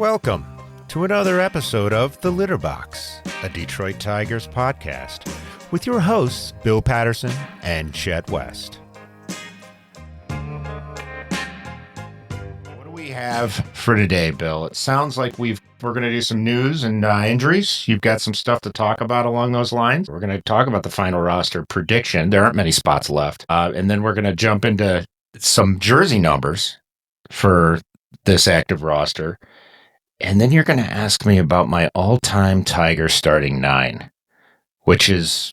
Welcome to another episode of The Litter Box, a Detroit Tigers podcast, with your hosts, Bill Patterson and Chet West. What do we have for today, Bill? It sounds like we're going to do some news and injuries. You've got some stuff to talk about along those lines. We're going to talk about the final roster prediction. There aren't many spots left. And then we're going to jump into some jersey numbers for this active roster. And then you're going to ask me about my all-time Tiger starting nine, which is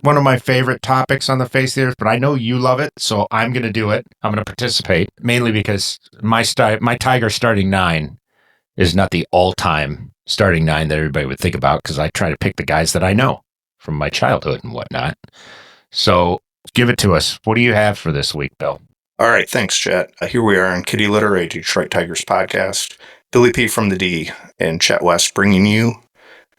one of my favorite topics on the face of the earth, but I know you love it, so I'm going to do it. I'm going to participate, mainly because my Tiger starting nine is not the all-time starting nine that everybody would think about, because I try to pick the guys that I know from my childhood and whatnot. So give it to us. What do you have for this week, Bill? All right, thanks, Chet. Here we are on Kitty Litter, a Detroit Tigers podcast. Billy P. from the D and Chet West bringing you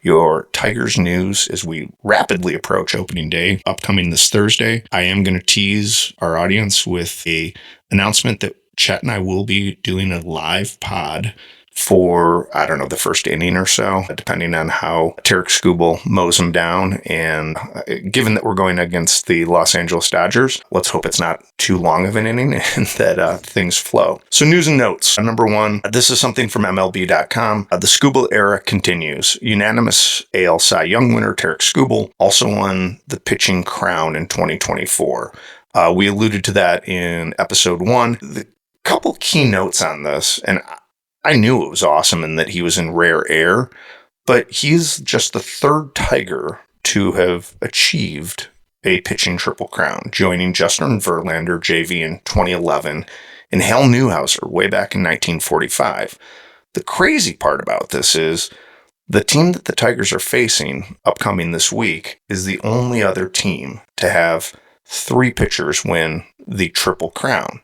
your Tigers news as we rapidly approach opening day, upcoming this Thursday. I am going to tease our audience with an announcement that Chet and I will be doing a live pod for, the first inning or so, depending on how Tarek Skubal mows him down. And given that we're going against the Los Angeles Dodgers, let's hope it's not too long of an inning and that things flow. So news and notes. Number one, this is something from MLB.com. The Skubal era continues. Unanimous AL Cy Young winner Tarek Skubal also won the pitching crown in 2024. We alluded to that in episode 1. The couple key notes on this, and I knew it was awesome and that he was in rare air, but he's just the third Tiger to have achieved a pitching triple crown, joining Justin Verlander, JV, in 2011 and Hal Newhouser way back in 1945. The crazy part about this is the team that the Tigers are facing upcoming this week is the only other team to have 3 pitchers win the triple crown.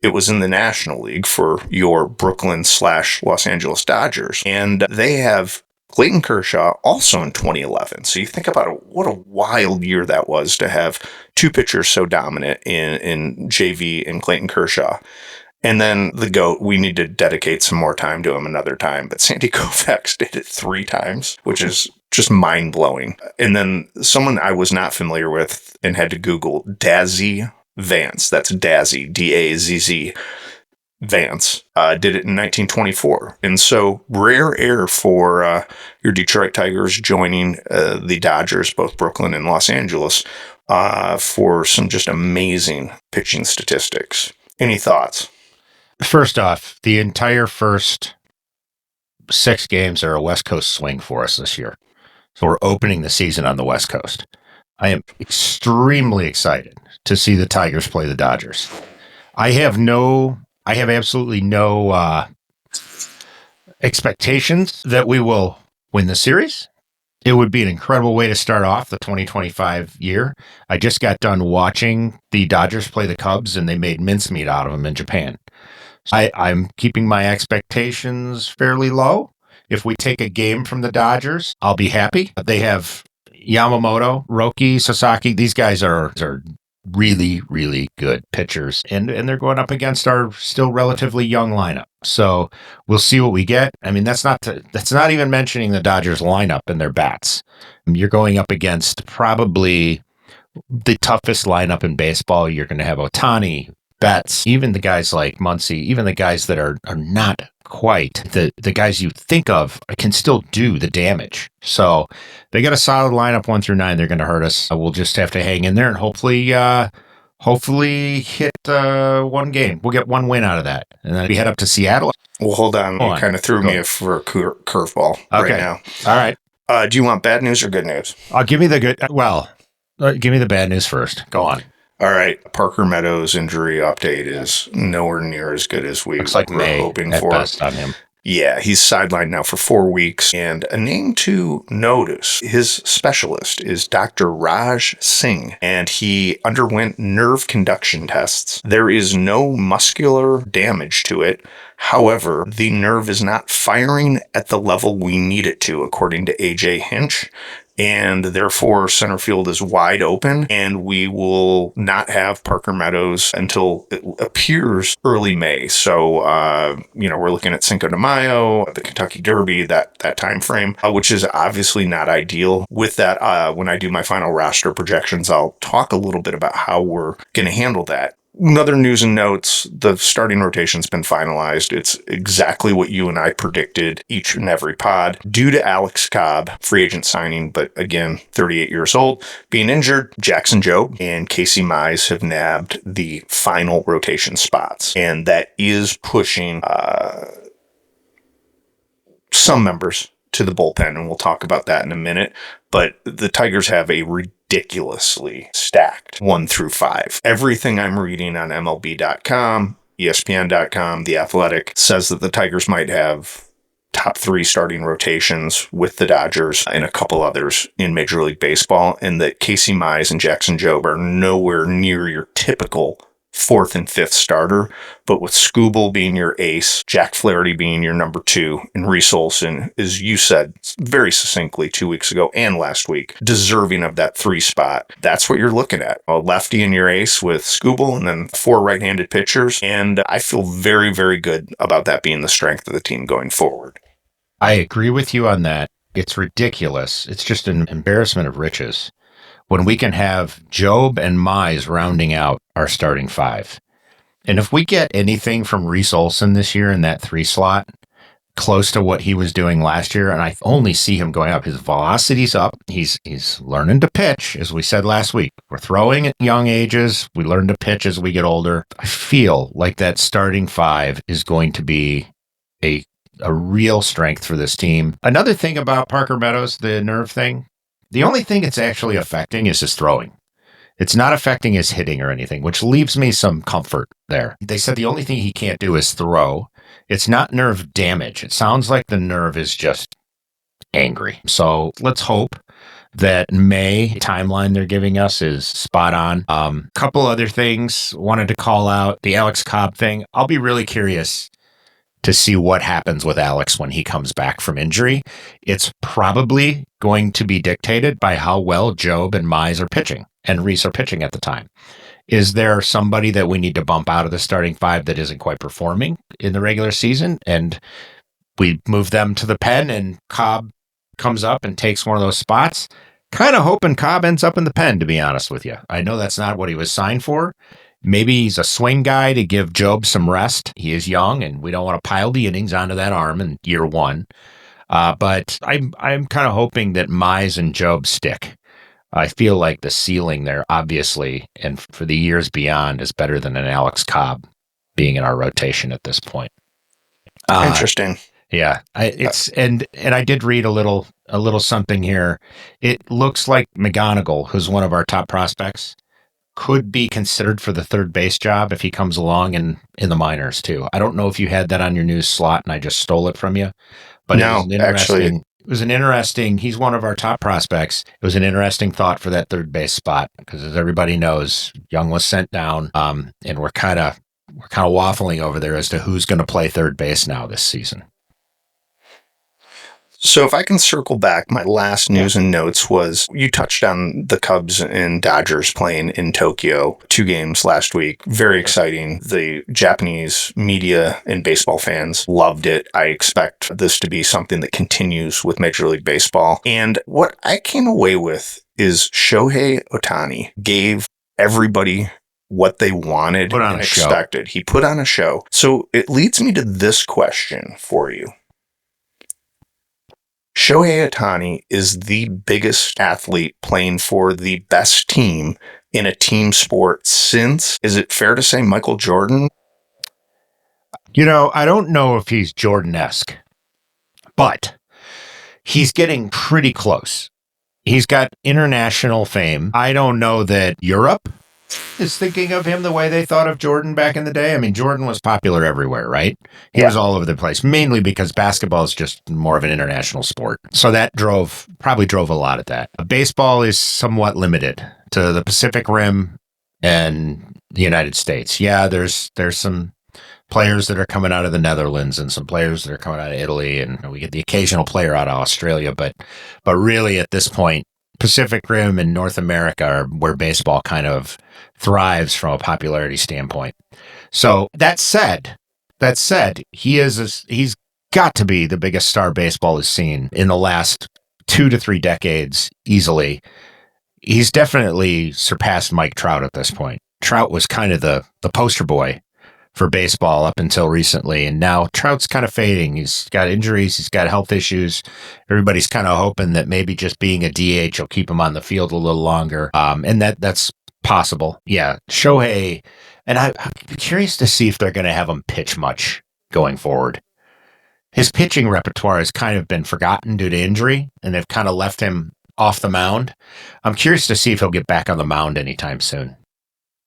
It was in the National League for your Brooklyn/Los Angeles Dodgers. And they have Clayton Kershaw also in 2011. So you think about what a wild year that was to have 2 pitchers so dominant in JV and Clayton Kershaw. And then the GOAT, we need to dedicate some more time to him another time. But Sandy Koufax did it 3 times, which is just mind-blowing. And then someone I was not familiar with and had to Google, Dazzy Vance, that's Dazzy, D-A-Z-Z, Vance, did it in 1924. And so rare air for your Detroit Tigers joining the Dodgers, both Brooklyn and Los Angeles, for some just amazing pitching statistics. Any thoughts? First off, the entire first 6 games are a West Coast swing for us this year. So we're opening the season on the West Coast. I am extremely excited to see the Tigers play the Dodgers. I have absolutely no expectations that we will win the series. It would be an incredible way to start off the 2025 year. I just got done watching the Dodgers play the Cubs, and they made mincemeat out of them in Japan. So I'm keeping my expectations fairly low. If we take a game from the Dodgers, I'll be happy. They have Yamamoto, Roki, Sasaki. These guys are really, really good pitchers, and they're going up against our still relatively young lineup. So we'll see what we get. I mean, that's not even mentioning the Dodgers lineup and their bats. You're going up against probably the toughest lineup in baseball. You're going to have Ohtani, Betts, even the guys like Muncy, even the guys that are not quite the guys you think of can still do the damage. So they got a solid lineup 1 through 9. They're going to hurt us. We'll just have to hang in there and hopefully hit 1 game. We'll get 1 win out of that, and then we head up to Seattle. Well, hold on. You kind of threw me for a curveball right now. All right. Do you want bad news or good news? Give me the good. Well, give me the bad news first. Go on. All right. Parker Meadows' injury update is nowhere near as good as we were hoping for. Best on him. Yeah, he's sidelined now for 4 weeks. And a name to notice, his specialist is Dr. Raj Singh, and he underwent nerve conduction tests. There is no muscular damage to it. However, the nerve is not firing at the level we need it to, according to AJ Hinch. and therefore center field is wide open, and we will not have Parker Meadows until it appears early May. So, we're looking at Cinco de Mayo, the Kentucky Derby, that time frame, which is obviously not ideal. With that, when I do my final roster projections, I'll talk a little bit about how we're going to handle that. Another news and notes, the starting rotation's been finalized. It's exactly what you and I predicted each and every pod. Due to Alex Cobb, free agent signing, but again, 38 years old, being injured, Jackson Jobe and Casey Mize have nabbed the final rotation spots. And that is pushing some members to the bullpen, and we'll talk about that in a minute. But the Tigers have a ridiculously stacked 1 through 5. Everything I'm reading on MLB.com, ESPN.com, The Athletic says that the Tigers might have top 3 starting rotations with the Dodgers and a couple others in Major League Baseball, and that Casey Mize and Jackson Jobe are nowhere near your typical 4th and 5th starter, but with Skubal being your ace, Jack Flaherty being your number 2, and Reese Olson, as you said very succinctly 2 weeks ago and last week, deserving of that 3 spot. That's what you're looking at. A lefty in your ace with Skubal and then 4 right-handed pitchers, and I feel very, very good about that being the strength of the team going forward. I agree with you on that. It's ridiculous. It's just an embarrassment of riches when we can have Jobe and Mize rounding out our starting 5. And if we get anything from Reese Olson this year in that 3 slot, close to what he was doing last year, and I only see him going up. His velocity's up. He's learning to pitch, as we said last week. We're throwing at young ages. We learn to pitch as we get older. I feel like that starting 5 is going to be a real strength for this team. Another thing about Parker Meadows, the nerve thing, the only thing it's actually affecting is his throwing. It's not affecting his hitting or anything, which leaves me some comfort there. They said the only thing he can't do is throw. It's not nerve damage. It sounds like the nerve is just angry. So let's hope that May timeline they're giving us is spot on. Couple other things wanted to call out. The Alex Cobb thing. I'll be really curious to see what happens with Alex when he comes back from injury. It's probably going to be dictated by how well Jobe and Mize are pitching and Reese are pitching at the time. Is there somebody that we need to bump out of the starting 5 that isn't quite performing in the regular season? And we move them to the pen and Cobb comes up and takes one of those spots. Kind of hoping Cobb ends up in the pen, to be honest with you. I know that's not what he was signed for. Maybe he's a swing guy to give Jobe some rest. He is young, and we don't want to pile the innings onto that arm in year 1. But I'm kind of hoping that Mize and Jobe stick. I feel like the ceiling there, obviously, and for the years beyond, is better than an Alex Cobb being in our rotation at this point. Interesting. Yeah, and I did read a little something here. It looks like McGonigal, who's one of our top prospects, could be considered for the third base job if he comes along in the minors too. I don't know if you had that on your news slot and I just stole it from you, but no, it was an interesting, he's one of our top prospects. It was an interesting thought for that third base spot because as everybody knows, Young was sent down, and we're kind of waffling over there as to who's going to play third base now this season. So if I can circle back, my last news and notes was you touched on the Cubs and Dodgers playing in Tokyo, 2 games last week. Very exciting. The Japanese media and baseball fans loved it. I expect this to be something that continues with Major League Baseball. And what I came away with is Shohei Ohtani gave everybody what they wanted and expected. He put on a show. So it leads me to this question for you. Shohei Ohtani is the biggest athlete playing for the best team in a team sport since, is it fair to say, Michael Jordan? I don't know if he's Jordan-esque, but he's getting pretty close. He's got international fame. I don't know that Europe is thinking of him the way they thought of Jordan back in the day. I mean, Jordan was popular everywhere, right? He was all over the place, mainly because basketball is just more of an international sport. So that probably drove a lot of that. Baseball is somewhat limited to the Pacific Rim and the United States. Yeah, there's some players that are coming out of the Netherlands and some players that are coming out of Italy, and we get the occasional player out of Australia, but really at this point, Pacific Rim and North America are where baseball kind of thrives from a popularity standpoint. So that said, he's got to be the biggest star baseball has seen in the last 2 to 3 decades easily. He's definitely surpassed Mike Trout at this point. Trout was kind of the poster boy for baseball up until recently, and now Trout's kind of fading. He's got injuries, he's got health issues. Everybody's kind of hoping that maybe just being a DH will keep him on the field a little longer, and that's possible. Yeah, Shohei, and I'm curious to see if they're going to have him pitch much going forward. His pitching repertoire has kind of been forgotten due to injury, and they've kind of left him off the mound. I'm curious to see if he'll get back on the mound anytime soon.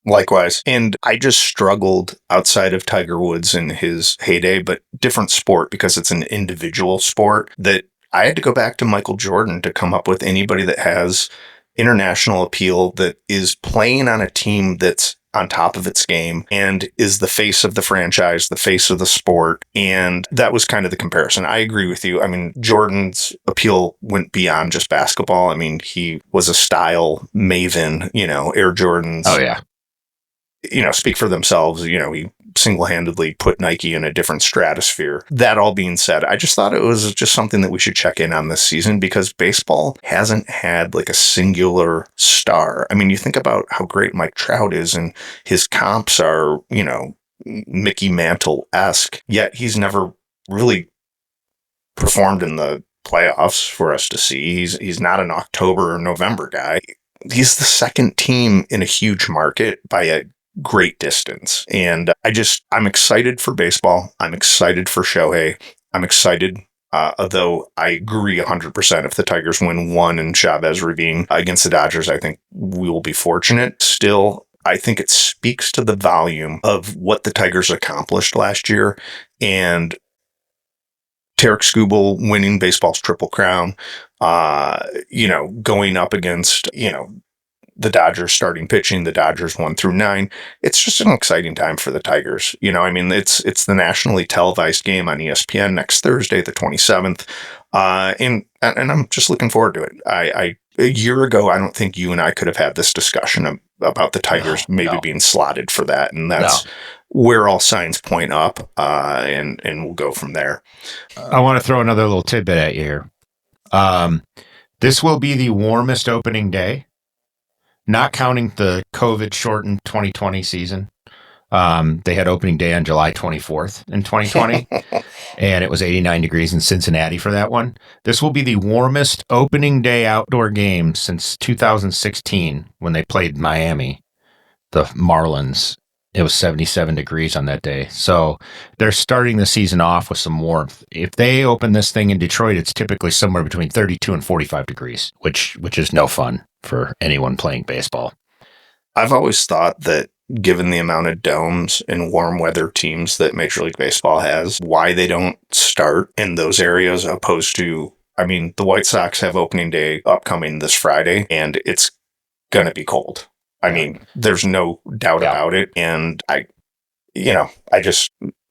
Likewise. And I just struggled outside of Tiger Woods in his heyday, but different sport because it's an individual sport, that I had to go back to Michael Jordan to come up with anybody that has international appeal, that is playing on a team that's on top of its game and is the face of the franchise, the face of the sport. And that was kind of the comparison. I agree with you. I mean, Jordan's appeal went beyond just basketball. I mean, he was a style maven, Air Jordans. Oh, yeah. Speak for themselves. He single-handedly put Nike in a different stratosphere. That all being said, I just thought it was just something that we should check in on this season, because baseball hasn't had like a singular star. I mean, you think about how great Mike Trout is, and his comps are, Mickey Mantle-esque, yet he's never really performed in the playoffs for us to see. He's not an October or November guy. He's the second team in a huge market by a great distance. And I'm excited for baseball. I'm excited for Shohei. I'm excited, although I agree 100%. If the Tigers win one and Chavez Ravine against the Dodgers, I think we will be fortunate. Still, I think it speaks to the volume of what the Tigers accomplished last year. And Tarek Skubal winning baseball's Triple Crown, going up against, the Dodgers starting pitching, the Dodgers 1 through 9. It's just an exciting time for the Tigers. It's the nationally televised game on ESPN next Thursday, the 27th. And I'm just looking forward to it. A year ago, I don't think you and I could have had this discussion about the Tigers being slotted for that. And that's where all signs point up. And we'll go from there. I want to throw another little tidbit at you here. This will be the warmest opening day, not counting the COVID-shortened 2020 season. They had opening day on July 24th in 2020, and it was 89 degrees in Cincinnati for that one. This will be the warmest opening day outdoor game since 2016 when they played Miami, the Marlins. It was 77 degrees on that day. So they're starting the season off with some warmth. If they open this thing in Detroit, it's typically somewhere between 32 and 45 degrees, which is no fun for anyone playing baseball. I've always thought that given the amount of domes and warm weather teams that Major League Baseball has, why they don't start in those areas opposed to, the White Sox have opening day upcoming this Friday, and it's going to be cold. There's no doubt about it. And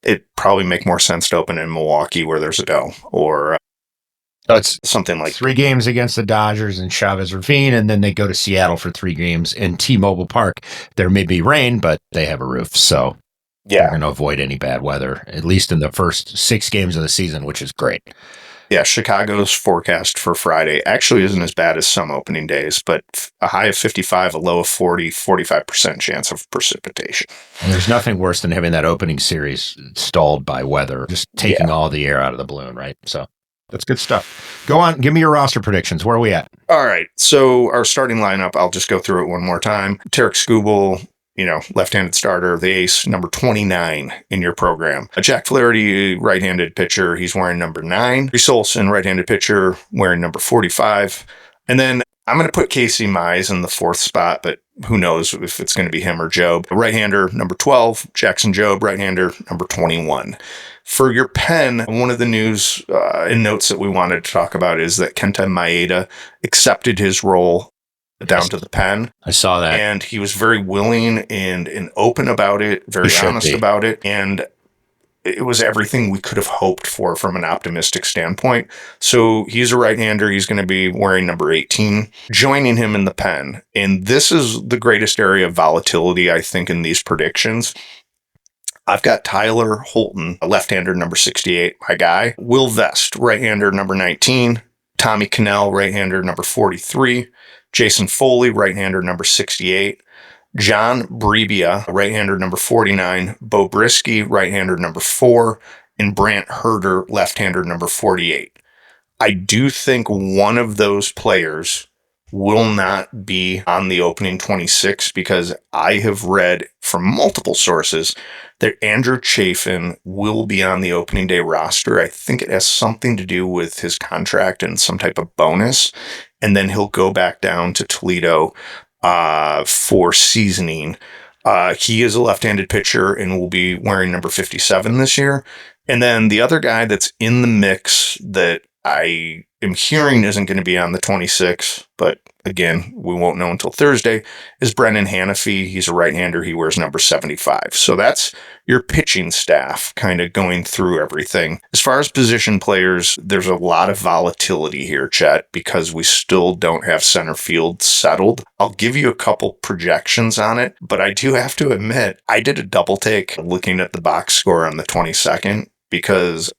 it probably make more sense to open in Milwaukee where there's a dome, or it's something like 3 games against the Dodgers and Chavez Ravine, and then they go to Seattle for 3 games in T-Mobile Park. There may be rain, but they have a roof, so they're going to avoid any bad weather, at least in the first 6 games of the season, which is great. Yeah, Chicago's forecast for Friday actually isn't as bad as some opening days, but a high of 55, a low of 40, 45% chance of precipitation. And there's nothing worse than having that opening series stalled by weather, just taking all the air out of the balloon, right? So that's good stuff. Go on, give me your roster predictions. Where are we at? All right, so our starting lineup, I'll just go through it one more time. Tarek Skubal, left-handed starter, the ace, number 29 in your program. Jack Flaherty, right-handed pitcher, he's wearing number 9. Reese Olson, right-handed pitcher, wearing number 45. And then I'm going to put Casey Mize in the 4th spot, but who knows if it's going to be him or Job. Right-hander, number 12. Jackson Job, right-hander, number 21. For your pen, one of the news and notes that we wanted to talk about is that Kenta Maeda accepted his role down to the pen. I saw that. And he was very willing and open about it, very honest about it. And it was everything we could have hoped for from an optimistic standpoint. So he's a right-hander. He's going to be wearing number 18, joining him in the pen. And this is the greatest area of volatility, I think, in these predictions. I've got Tyler Holton, a left-hander, number 68, my guy. Will Vest, right-hander, number 19. Tommy Cannell, right-hander, number 43. Jason Foley, right-hander, number 68. John Brebbia, right-hander, number 49. Bo Brisky, right-hander, number 4. And Brant Herder, left-hander, number 48. I do think one of those players will not be on the opening 26 because I have read from multiple sources that Andrew Chafin will be on the opening day roster. I think it has something to do with his contract and some type of bonus. And then he'll go back down to Toledo for seasoning. He is a left-handed pitcher and will be wearing number 57 this year. And then the other guy that's in the mix that I am hearing isn't going to be on the 26, but again, we won't know until Thursday, is Brennan Hanafy. He's a right-hander. He wears number 75. So that's your pitching staff kind of going through everything. As far as position players, there's a lot of volatility here, Chet, because we still don't have center field settled. I'll give you a couple projections on it, but I do have to admit, I did a double take looking at the box score on the 22nd because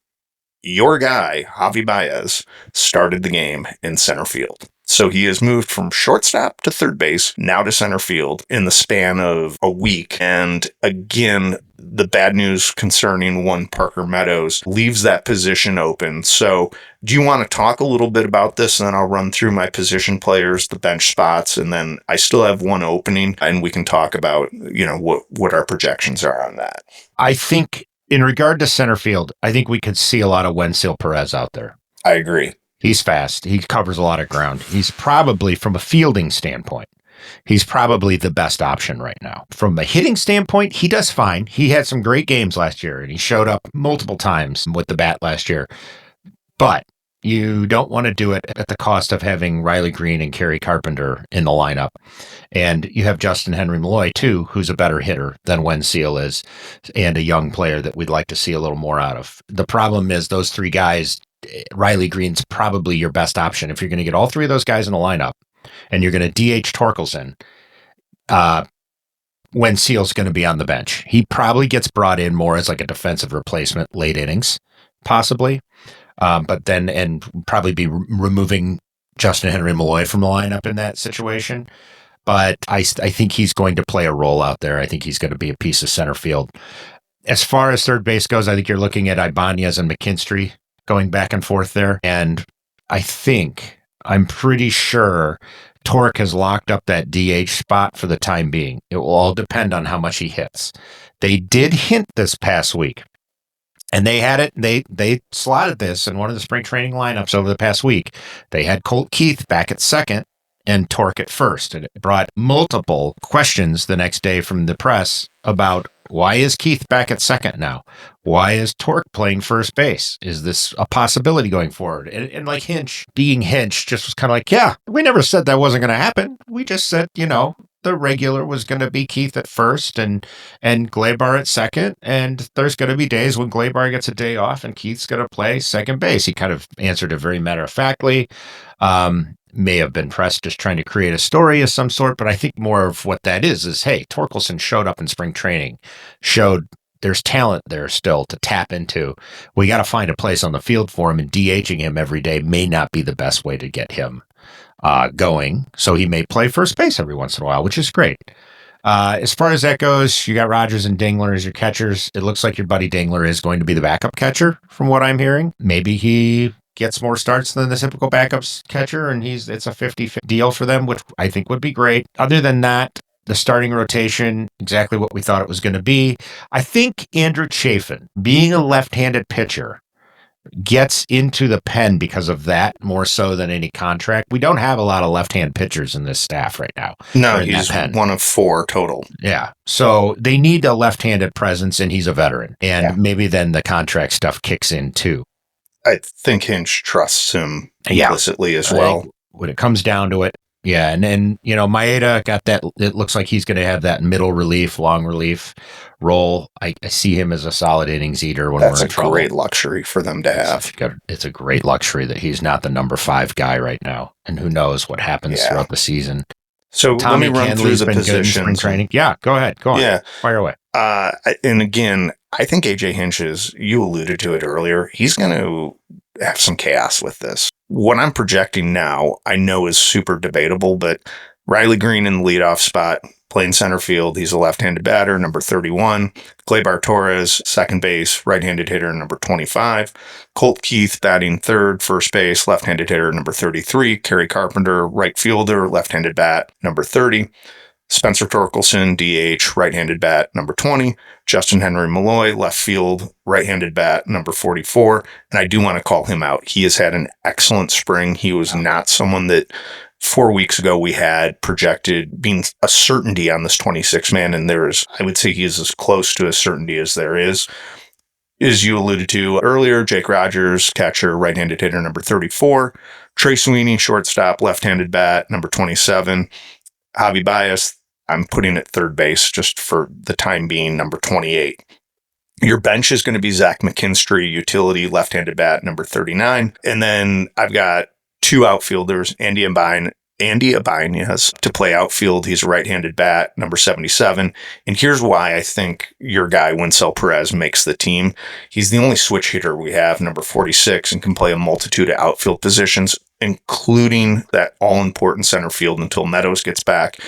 your guy, Javi Baez, started the game in center field. So he has moved from shortstop to third base, now to center field in the span of a week. And again, the bad news concerning one Parker Meadows leaves that position open. So do you want to talk a little bit about this? And then I'll run through my position players, the bench spots, and then I still have one opening and we can talk about, what our projections are on that. I think in regard to center field, I think we could see a lot of Wensil Perez out there. I agree. He's fast. He covers a lot of ground. He's probably, from a fielding standpoint, he's probably the best option right now. From a hitting standpoint, he does fine. He had some great games last year, and he showed up multiple times with the bat last year. But you don't want to do it at the cost of having Riley Green and Kerry Carpenter in the lineup. And you have Justin Henry Malloy, too, who's a better hitter than Wensil is, and a young player that we'd like to see a little more out of. The problem is those three guys, Riley Green's probably your best option. If you're going to get all three of those guys in the lineup and you're going to DH Torkelson, Wensil's going to be on the bench. He probably gets brought in more as like a defensive replacement, late innings, possibly. But then, and probably be removing Justin Henry Malloy from the lineup in that situation. But I think he's going to play a role out there. I think he's going to be a piece of center field. As far as third base goes, I think you're looking at Ibanez and McKinstry going back and forth there. And I'm pretty sure Torque has locked up that DH spot for the time being. It will all depend on how much he hits. They did hint this past week. And they had it, they slotted this in one of the spring training lineups over the past week. They had Colt Keith back at second and Torque at first. And it brought multiple questions the next day from the press about why is Keith back at second now? Why is Torque playing first base? Is this a possibility going forward? And like Hinch, being Hinch, just was kind of like, yeah, we never said that wasn't going to happen. We just said, the regular was going to be Keith at first and Gleyber at second. And there's going to be days when Gleyber gets a day off and Keith's going to play second base. He kind of answered it very matter-of-factly. May have been pressed just trying to create a story of some sort, but I think more of what that is, hey, Torkelson showed up in spring training, showed there's talent there still to tap into. We got to find a place on the field for him, and DHing him every day may not be the best way to get him going. So he may play first base every once in a while, which is great. As far as that goes, you got Rogers and Dingler as your catchers. It looks like your buddy Dingler is going to be the backup catcher from what I'm hearing. Maybe he gets more starts than the typical backups catcher, and it's a 50-50 deal for them, which I think would be great. Other than that, the starting rotation, exactly what we thought it was going to be. I think Andrew Chafin, being a left-handed pitcher, gets into the pen because of that more so than any contract. We don't have a lot of left-hand pitchers in this staff right now. No, he's one of 4 total. Yeah. So they need a left-handed presence, and he's a veteran. And maybe then the contract stuff kicks in too. I think Hinch trusts him implicitly as well. When it comes down to it, Yeah, and Maeda got that. It looks like he's going to have that middle relief, long relief role. I see him as a solid innings eater when That's we're a in trouble. great luxury for them to have. It's a great luxury that he's not the number 5 guy right now, and who knows what happens Yeah. throughout the season. So let me Tommy run through Canley's the been good in spring positions. training. Yeah, go ahead, go on, Yeah. fire away. And again, I think AJ Hinch you alluded to it earlier, he's going to have some chaos with this. What I'm projecting now, I know is super debatable, but Riley Green in the leadoff spot, playing center field. He's a left-handed batter, number 31. Gleyber Torres, second base, right-handed hitter, number 25. Colt Keith batting third, first base, left-handed hitter, number 33. Kerry Carpenter, right fielder, left-handed bat, number 30. Spencer Torkelson, DH, right-handed bat, number 20. Justin Henry Malloy, left field, right-handed bat, number 44. And I do want to call him out. He has had an excellent spring. He was not someone that 4 weeks ago we had projected being a certainty on this 26-man, and I would say he is as close to a certainty as there is. As you alluded to earlier, Jake Rogers, catcher, right-handed hitter, number 34. Trey Sweeney, shortstop, left-handed bat, number 27. Javi Baez, I'm putting at third base just for the time being, number 28. Your bench is going to be Zach McKinstry, utility, left-handed bat, number 39. And then I've got 2 outfielders, Andy Ibanez to play outfield. He's a right-handed bat, number 77. And here's why I think your guy, Winsel Perez, makes the team. He's the only switch hitter we have, number 46, and can play a multitude of outfield positions, including that all-important center field until Meadows gets back.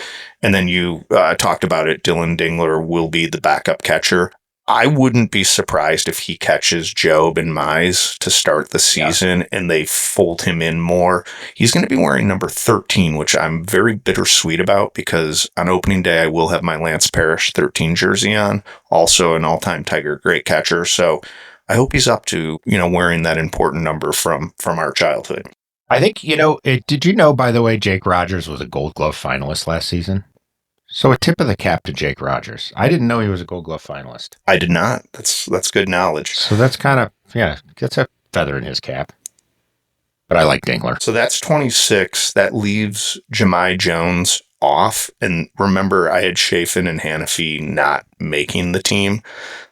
And then you talked about it, Dylan Dingler will be the backup catcher. I wouldn't be surprised if he catches Job and Mize to start the season and they fold him in more. He's going to be wearing number 13, which I'm very bittersweet about because on opening day, I will have my Lance Parrish 13 jersey on, also an all-time Tiger great catcher. So I hope he's up to, wearing that important number from our childhood. I think, did you know, by the way, Jake Rogers was a Gold Glove finalist last season? So a tip of the cap to Jake Rogers. I didn't know he was a Gold Glove finalist. I did not. That's good knowledge. So that's kind of, gets a feather in his cap. But I like Dingler. So that's 26. That leaves Jahmai Jones off. And remember, I had Chafin and Hanafi not making the team.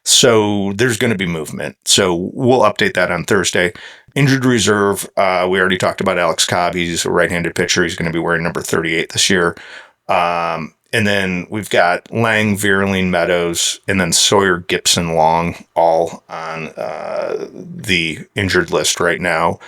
So there's going to be movement. So we'll update that on Thursday. Injured reserve, we already talked about Alex Cobb. He's a right-handed pitcher. He's going to be wearing number 38 this year. And then we've got Lang, Vierling, Meadows, and then Sawyer, Gibson, Long, all on the injured list right now.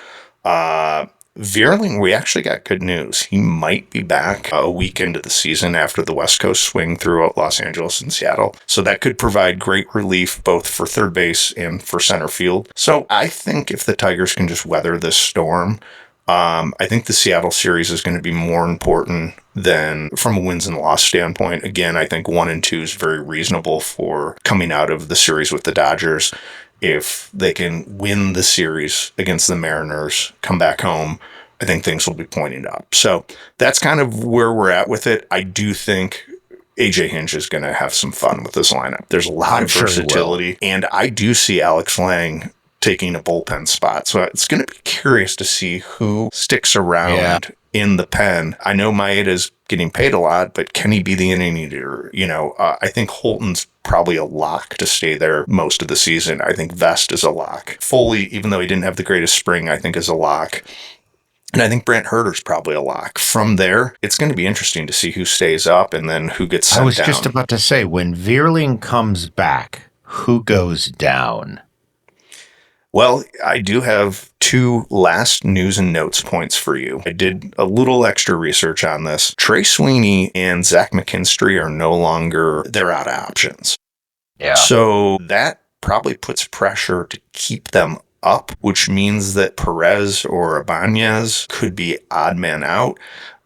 Vierling, we actually got good news. He might be back a week into the season after the West Coast swing throughout Los Angeles and Seattle. So that could provide great relief both for third base and for center field. So I think if the Tigers can just weather this storm, I think the Seattle series is going to be more important than from a wins and loss standpoint. Again, I think 1 and 2 is very reasonable for coming out of the series with the Dodgers. If they can win the series against the Mariners, come back home, I think things will be pointing up. So that's kind of where we're at with it. I do think AJ Hinch is going to have some fun with this lineup. There's a lot of versatility, and I do see Alex Lang taking a bullpen spot. So it's going to be curious to see who sticks around in the pen. I know Maeda's getting paid a lot, but can he be the inning eater? I think Holton's probably a lock to stay there most of the season. I think Vest is a lock. Foley, even though he didn't have the greatest spring, I think is a lock. And I think Brent Herter's probably a lock. From there, it's going to be interesting to see who stays up and then who gets sent down. I was just about to say, when Vierling comes back, who goes down? Well, I do have 2 last news and notes points for you. I did a little extra research on this. Trey Sweeney and Zach McKinstry are no longer, they're out of options. Yeah. So that probably puts pressure to keep them up, which means that Perez or Ibanez could be odd man out.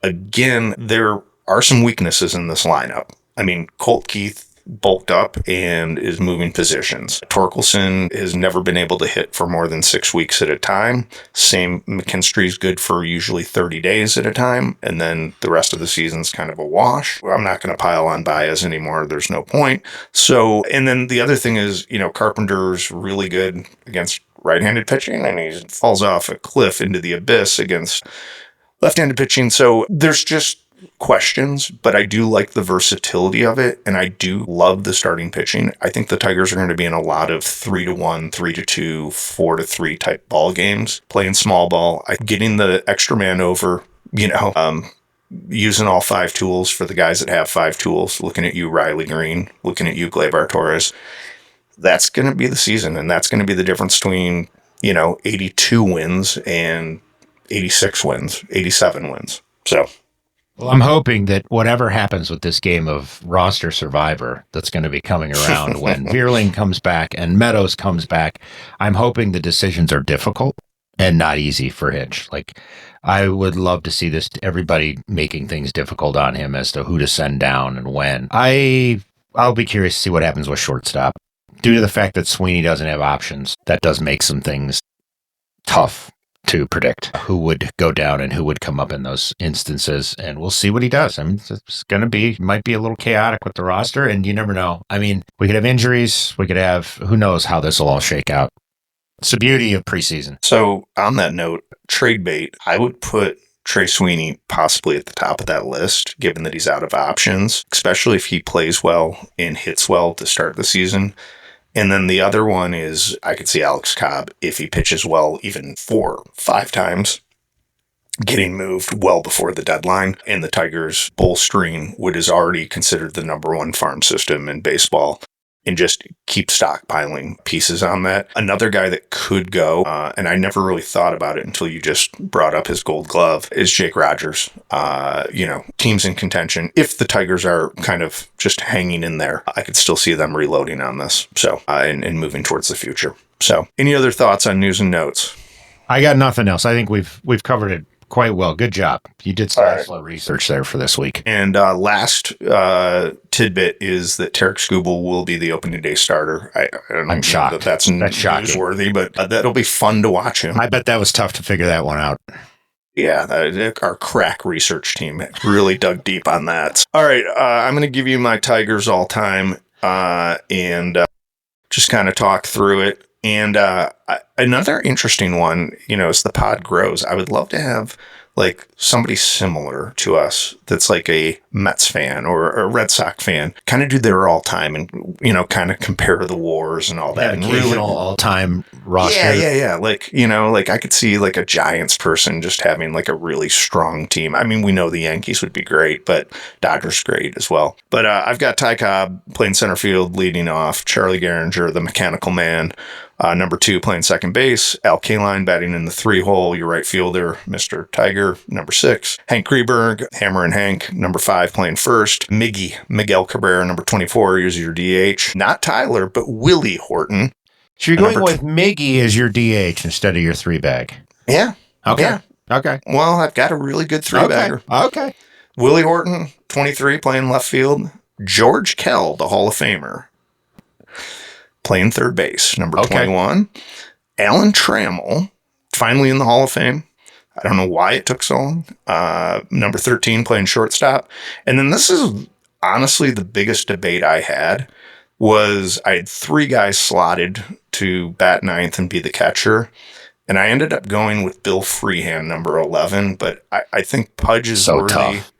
Again, there are some weaknesses in this lineup. I mean, Colt Keith bulked up and is moving positions. Torkelson has never been able to hit for more than 6 weeks at a time. Same, McKinstry's good for usually 30 days at a time, and then the rest of the season's kind of a wash. I'm not going to pile on Baez anymore. There's no point. So, and then the other thing is, Carpenter's really good against right-handed pitching, and he falls off a cliff into the abyss against Left-handed pitching. So there's just questions, but I do like the versatility of it, and I do love the starting pitching. I think the Tigers are going to be in a lot of 3-1, 3-2, 4-3 type ball games, playing small ball, getting the extra man over, using all 5 tools for the guys that have 5 tools. Looking at you, Riley Green. Looking at you, Gleyber Torres. That's going to be the season, and that's going to be the difference between 82 wins and 86 wins, 87 wins. So, well, I'm hoping that whatever happens with this game of roster survivor that's going to be coming around when Vierling comes back and Meadows comes back, I'm hoping the decisions are difficult and not easy for Hinch. Like, I would love to see this, everybody making things difficult on him as to who to send down and when. I'll be curious to see what happens with shortstop. Due to the fact that Sweeney doesn't have options, that does make some things tough to predict who would go down and who would come up in those instances. And we'll see what he does. I mean, it's going to be, might be a little chaotic with the roster, and you never know. I mean, we could have injuries. We could have, who knows how this will all shake out. It's the beauty of preseason. So on that note, trade bait, I would put Trey Sweeney possibly at the top of that list, given that he's out of options, especially if he plays well and hits well to start the season. And then the other one is I could see Alex Cobb, if he pitches well even 4-5 times, getting moved well before the deadline. And the Tigers bolstering what is already considered the number 1 farm system in baseball, and just keep stockpiling pieces on that. Another guy that could go, and I never really thought about it until you just brought up his Gold Glove, is Jake Rogers. Teams in contention. If the Tigers are kind of just hanging in there, I could still see them reloading on this. So, and moving towards the future. So, any other thoughts on news and notes? I got nothing else. I think we've covered it quite well. Good job. You did some excellent research there for this week. And last tidbit is that Tarek Skubal will be the opening day starter. I don't know. I'm shocked. That's newsworthy, but that'll be fun to watch him. I bet that was tough to figure that one out. Yeah, our crack research team really dug deep on that. All right, I'm going to give you my Tigers all time and just kind of talk through it. And another interesting one, as the pod grows, I would love to have like somebody similar to us that's like a Mets fan or a Red Sox fan, kind of do their all time and, kind of compare the wars and all that. And really all time roster. Yeah. Like I could see like a Giants person just having like a really strong team. I mean, we know the Yankees would be great, but Dodgers great as well. But I've got Ty Cobb playing center field, leading off, Charlie Gehringer, the mechanical man. Number 2, playing second base. Al Kaline batting in the 3-hole. Your right fielder, Mr. Tiger. Number 6, Hank Greenberg, Hammer and Hank. Number 5, playing first. Miguel Cabrera, number 24, is your DH. Not Tyler, but Willie Horton. So you're going with Miggy as your DH instead of your 3-bag. Yeah. Okay. Yeah. Okay. Well, I've got a really good 3-bagger. Okay. Willie Horton, 23, playing left field. George Kell, the Hall of Famer, playing third base, number 21. Alan Trammell, finally in the Hall of Fame. I don't know why it took so long. Number 13, playing shortstop. And then this is honestly the biggest debate I had was I had 3 guys slotted to bat ninth and be the catcher. And I ended up going with Bill Freehan, number 11. But I think Pudge is so worthy. Tough.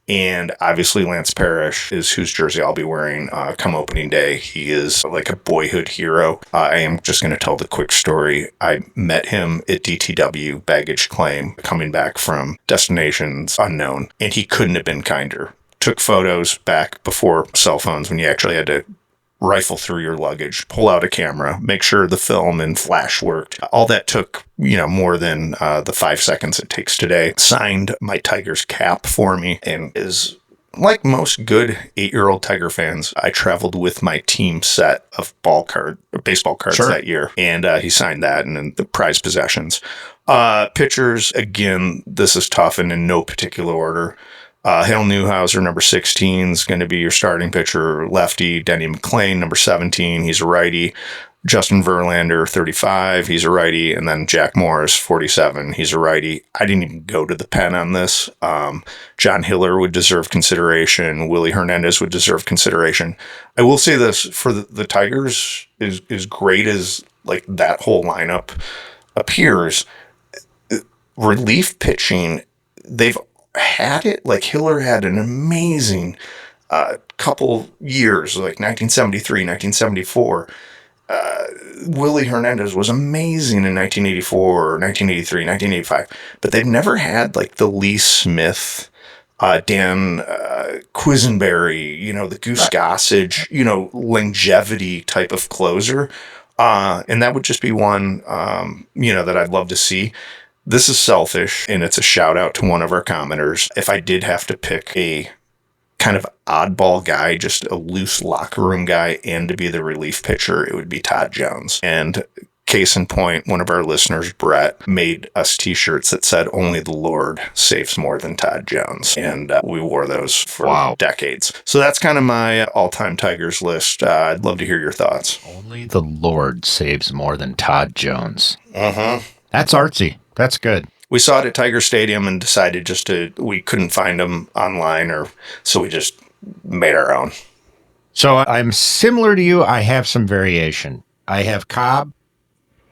And obviously Lance Parrish is whose jersey I'll be wearing come opening day. He is like a boyhood hero. I am just going to tell the quick story. I met him at DTW baggage claim coming back from destinations unknown, and he couldn't have been kinder. Took photos back before cell phones when you actually had to rifle through your luggage, pull out a camera, make sure the film and flash worked. All that took, more than the 5 seconds it takes today. Signed my Tigers cap for me, and is like most good 8-year-old Tiger fans, I traveled with my team set of baseball cards that year, and he signed that and then the prized possessions. Pitchers, again, this is tough and in no particular order. Hale Newhouser, number 16, is going to be your starting pitcher, lefty. Denny McClain, number 17, he's a righty. Justin Verlander, 35, he's a righty. And then Jack Morris, 47, he's a righty. I didn't even go to the pen on this. John Hiller would deserve consideration. Willie Hernandez would deserve consideration. I will say this, for the Tigers, as great as like that whole lineup appears, relief pitching they've had it. Like Hiller had an amazing couple years, like 1973, 1974. Willie Hernandez was amazing in 1984, 1983, 1985, but they've never had like the Lee Smith, Dan Quisenberry, the Goose Gossage, longevity type of closer. And that would just be one, that I'd love to see. This is selfish, and it's a shout out to one of our commenters. If I did have to pick a kind of oddball guy, just a loose locker room guy, and to be the relief pitcher, it would be Todd Jones. And case in point, one of our listeners, Brett, made us t-shirts that said only the Lord saves more than Todd Jones. And we wore those for decades. So that's kind of my all-time Tigers list. I'd love to hear your thoughts. Only the Lord saves more than Todd Jones. Uh-huh. That's artsy. That's good. We saw it at Tiger Stadium and decided we couldn't find them online, so we just made our own. So I'm similar to you. I have some variation. I have Cobb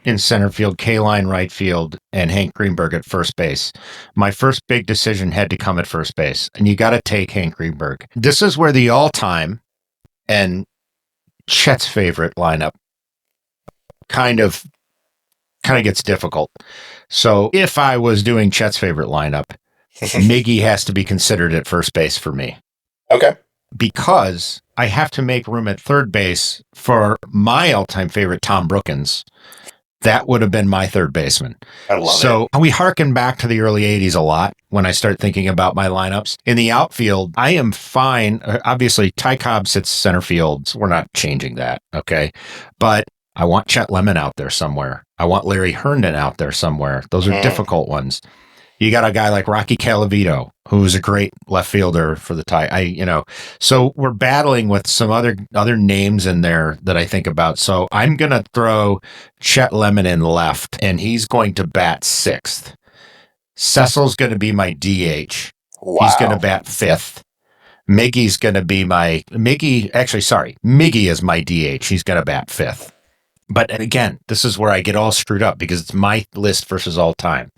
in center field, K-Line right field, and Hank Greenberg at first base. My first big decision had to come at first base, and you got to take Hank Greenberg. This is where the all-time and Chet's favorite lineup kind of gets difficult. So if I was doing Chet's favorite lineup, Miggy has to be considered at first base for me. Okay. Because I have to make room at third base for my all-time favorite, Tom Brookins. That would have been my third baseman. I love it. So we harken back to the early 80s a lot when I start thinking about my lineups. In the outfield, I am fine. Obviously, Ty Cobb sits center field. We're not changing that, okay? But I want Chet Lemon out there somewhere. I want Larry Herndon out there somewhere. Those are difficult ones. You got a guy like Rocky Calavito, who's a great left fielder for the Tigers. So we're battling with some other names in there that I think about. So I'm going to throw Chet Lemon in left, and he's going to bat sixth. Cecil's going to be my DH. Wow. He's going to bat fifth. Miggy's going to be Miggy is my DH. He's going to bat fifth. But again, this is where I get all screwed up because it's my list versus all time.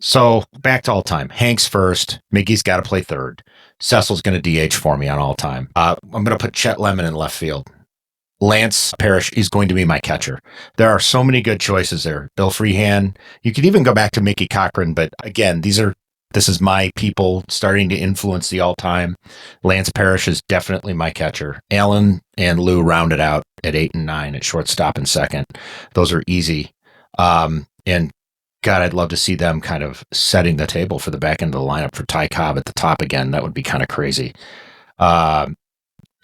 So back to all time. Hank's first. Miggy's got to play third. Cecil's going to DH for me on all time. I'm going to put Chet Lemon in left field. Lance Parrish is going to be my catcher. There are so many good choices there. Bill Freehan. You could even go back to Mickey Cochran, but again, this is my people starting to influence the all-time. Lance Parrish is definitely my catcher. Allen and Lou rounded out at 8 and 9 at shortstop and second. Those are easy. And God, I'd love to see them kind of setting the table for the back end of the lineup for Ty Cobb at the top again. That would be kind of crazy.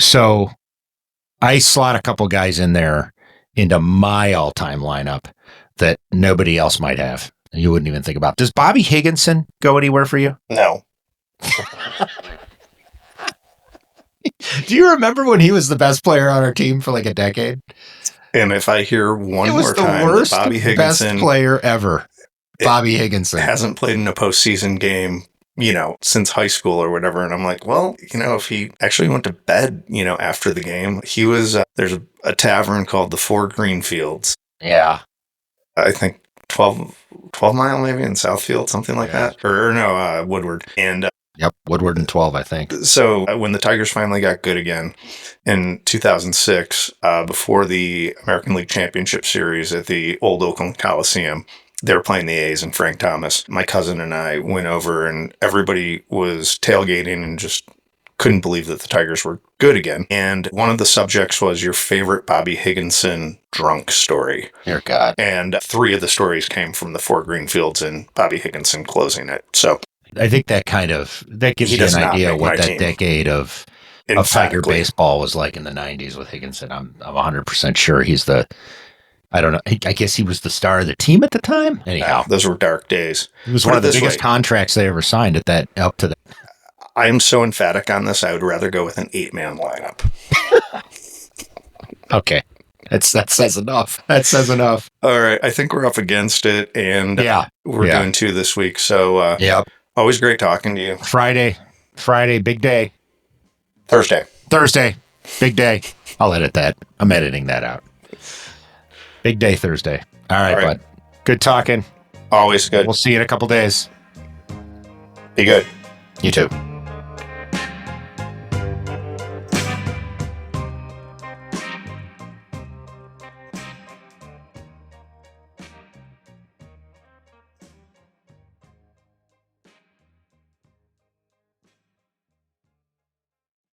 So I slot a couple guys in there into my all-time lineup that nobody else might have. You wouldn't even think about. Does Bobby Higginson go anywhere for you? No. Do you remember when he was the best player on our team for like a decade? And if I hear one more time that Bobby Higginson, best player ever, Bobby Higginson hasn't played in a postseason game, since high school or whatever. And I'm like, well, if he actually went to bed, after the game, he was, there's a tavern called the Four Greenfields. Yeah. I think 12 Mile maybe in Southfield, something like that. Or no, Woodward. And yep, Woodward and 12, I think. So when the Tigers finally got good again in 2006, before the American League Championship Series at the old Oakland Coliseum, they were playing the A's and Frank Thomas. My cousin and I went over and everybody was tailgating and just couldn't believe that the Tigers were good again. And one of the subjects was your favorite Bobby Higginson drunk story. Dear God. And 3 of the stories came from the Four Greenfields and Bobby Higginson closing it. So I think that gives you an idea what that decade of Tiger baseball was like in the 90s with Higginson. I'm 100% sure he's I don't know. I guess he was the star of the team at the time. Anyhow, those were dark days. It was one of the biggest contracts they ever signed up to that. I am so emphatic on this. I would rather go with an 8-man lineup. Okay. That says enough. That says enough. All right. I think we're up against it, and we're doing 2 this week. So, always great talking to you. Friday, big day. Thursday, big day. I'll edit that. I'm editing that out. Big day Thursday. All right, bud. Good talking. Always good. We'll see you in a couple days. Be good. You too.